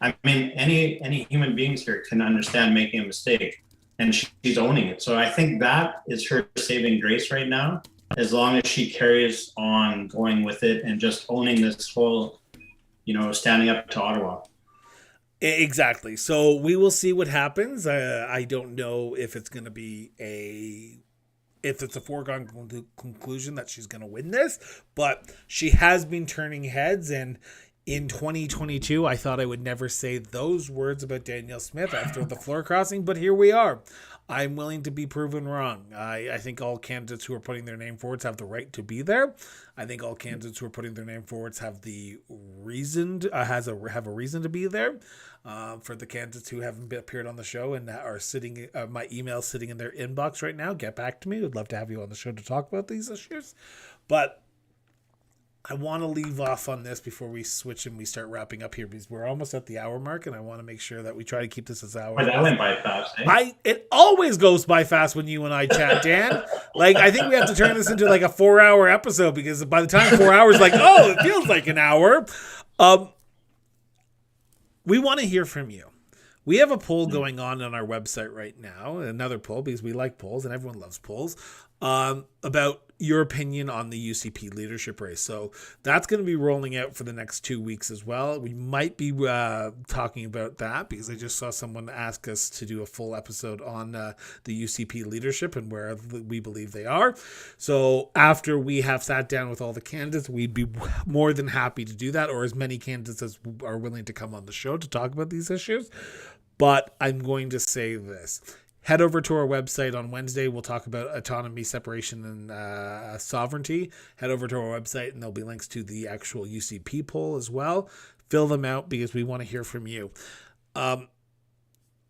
I mean, any human beings here can understand making a mistake, and she's owning it. So I think that is her saving grace right now, as long as she carries on going with it and just owning this whole, standing up to Ottawa. Exactly. So we will see what happens. I don't know if it's going to be if it's a foregone conclusion that she's going to win this, but she has been turning heads. And in 2022, I thought I would never say those words about Danielle Smith after the floor crossing, but here we are. I'm willing to be proven wrong. I think all candidates who are putting their name forwards have the right to be there. I think all candidates who are putting their name forwards have the reason have a reason to be there. For the candidates who haven't appeared on the show and that are sitting, my email sitting in their inbox right now, get back to me. We'd love to have you on the show to talk about these issues. But I want to leave off on this before we switch and we start wrapping up here, because we're almost at the hour mark, and I want to make sure that we try to keep this as hour. But that went by fast. Eh? It always goes by fast when you and I chat, Dan. I think we have to turn this into like a 4-hour episode, because by the time 4 hours, it feels like an hour. We want to hear from you. We have a poll going on our website right now, another poll, because we like polls and everyone loves polls, about your opinion on the UCP leadership race. So that's going to be rolling out for the next 2 weeks as well. We might be talking about that, because I just saw someone ask us to do a full episode on the UCP leadership and where we believe they are. So after we have sat down with all the candidates, we'd be more than happy to do that, or as many candidates as are willing to come on the show to talk about these issues. But I'm going to say this. Head over to our website on Wednesday. We'll talk about autonomy, separation, and sovereignty. Head over to our website, and there'll be links to the actual UCP poll as well. Fill them out, because we want to hear from you.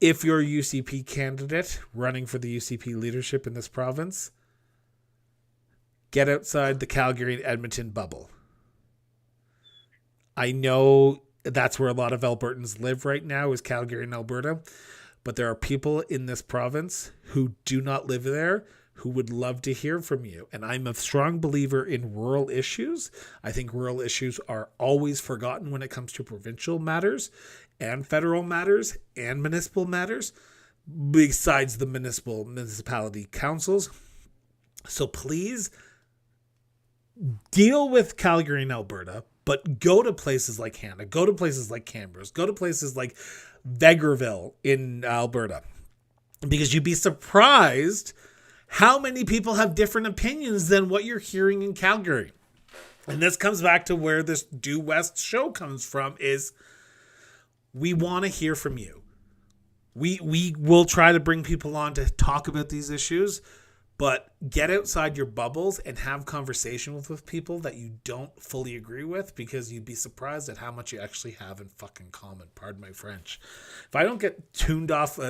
If you're a UCP candidate running for the UCP leadership in this province, get outside the Calgary and Edmonton bubble. I know that's where a lot of Albertans live right now, is Calgary and Alberta. But there are people in this province who do not live there who would love to hear from you. And I'm a strong believer in rural issues. I think rural issues are always forgotten when it comes to provincial matters and federal matters and municipal matters, besides the municipality councils. So please deal with Calgary and Alberta, but go to places like Hannah, go to places like Canberra, go to places like Vegreville in Alberta, because you'd be surprised how many people have different opinions than what you're hearing in Calgary. And this comes back to where this Due West show comes from, is we want to hear from you. We will try to bring people on to talk about these issues, but get outside your bubbles and have conversations with people that you don't fully agree with, because you'd be surprised at how much you actually have in fucking common. Pardon my French. If I don't get tuned off,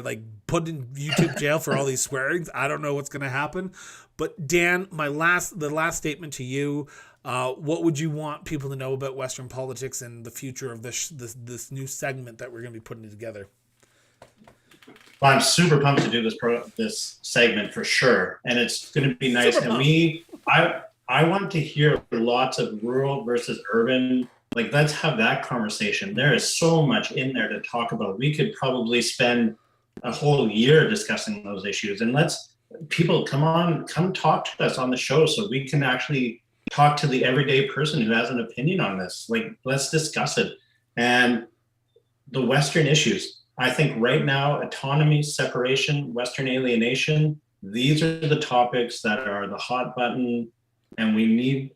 put in YouTube jail for all these swearings, I don't know what's going to happen. But Dan, the last statement to you, what would you want people to know about Western politics and the future of this new segment that we're going to be putting together? Well, I'm super pumped to do this segment for sure, and it's going to be nice. I want to hear lots of rural versus urban. Like, let's have that conversation. There is so much in there to talk about. We could probably spend a whole year discussing those issues, and people come talk to us on the show so we can actually talk to the everyday person who has an opinion on this. Like, let's discuss it. And the Western issues. I think right now, autonomy, separation, Western alienation, these are the topics that are the hot button, and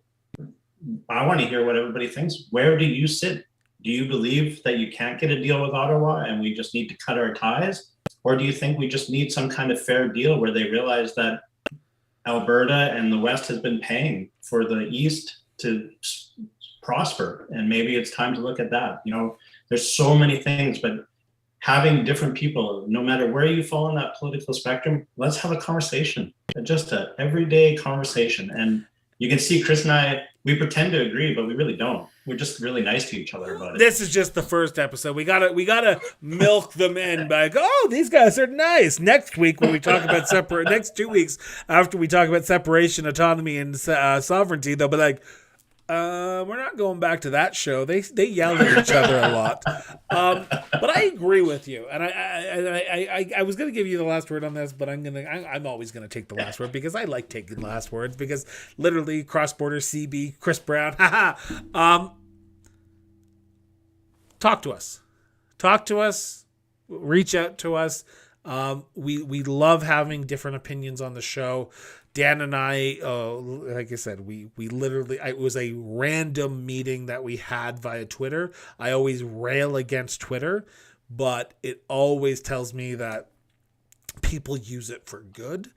I want to hear what everybody thinks. Where do you sit? Do you believe that you can't get a deal with Ottawa and we just need to cut our ties? Or do you think we just need some kind of fair deal where they realize that Alberta and the West has been paying for the East to prosper, and maybe it's time to look at that? There's so many things, but having different people, no matter where you fall on that political spectrum, let's have a conversation, just an everyday conversation. And you can see Chris and I, we pretend to agree, but we really don't. We're just really nice to each other about it. This is just the first episode. We gotta milk them in by these guys are nice. Next week when we talk about next 2 weeks after we talk about separation, autonomy, and sovereignty, they'll be like, we're not going back to that show. They yell at each other a lot. But I agree with you, and I was going to give you the last word on this, but I'm always going to take the last word because I like taking last words, because literally cross-border CB, Chris Brown, talk to us, reach out to us. We love having different opinions on the show. Dan and I, like I said, we literally, it was a random meeting that we had via Twitter. I always rail against Twitter, but it always tells me that people use it for good.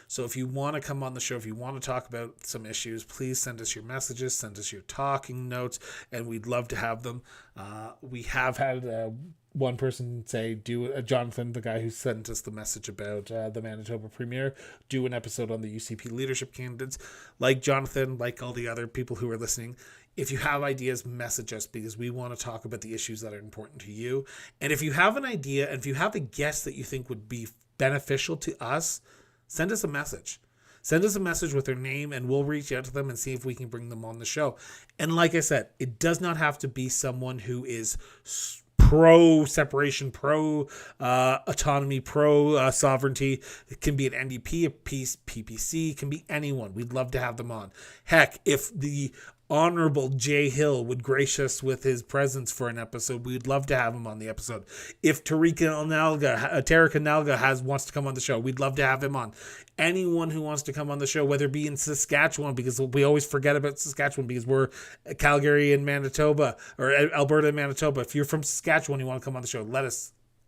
So if you want to come on the show, if you want to talk about some issues, please send us your messages, send us your talking notes, and we'd love to have them. We have had one person say, Jonathan, the guy who sent us the message about the Manitoba Premier, do an episode on the UCP leadership candidates. Like Jonathan, like all the other people who are listening, if you have ideas, message us, because we want to talk about the issues that are important to you. And if you have an idea, and if you have a guest that you think would be beneficial to us, send us a message. Send us a message with their name, and we'll reach out to them and see if we can bring them on the show. And like I said, it does not have to be someone who is pro-separation, pro-autonomy, pro-sovereignty. It can be an NDP, a PPC, it can be anyone. We'd love to have them on. Heck, if the Honorable Jay Hill would grace us with his presence for an episode, we'd love to have him on the episode. If Tarek Nalga wants to come on the show, we'd love to have him on. Anyone who wants to come on the show, whether it be in Saskatchewan, because we always forget about Saskatchewan because we're Calgary and Manitoba, or Alberta and Manitoba. If you're from Saskatchewan, you want to come on the show,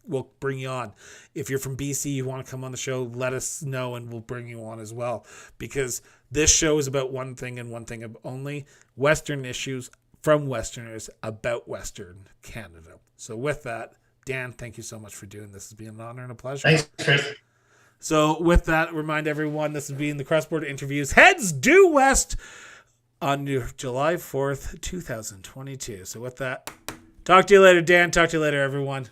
we'll bring you on. If you're from BC, you want to come on the show, let us know and we'll bring you on as well. Because this show is about one thing and one thing only: Western issues from Westerners about Western Canada. So with that, Dan, thank you so much for doing this. It's been an honor and a pleasure. Thanks, Chris. So with that, remind everyone, this has been the Cross Border Interviews Heads Due West on July 4th, 2022. So with that, talk to you later, Dan. Talk to you later, everyone.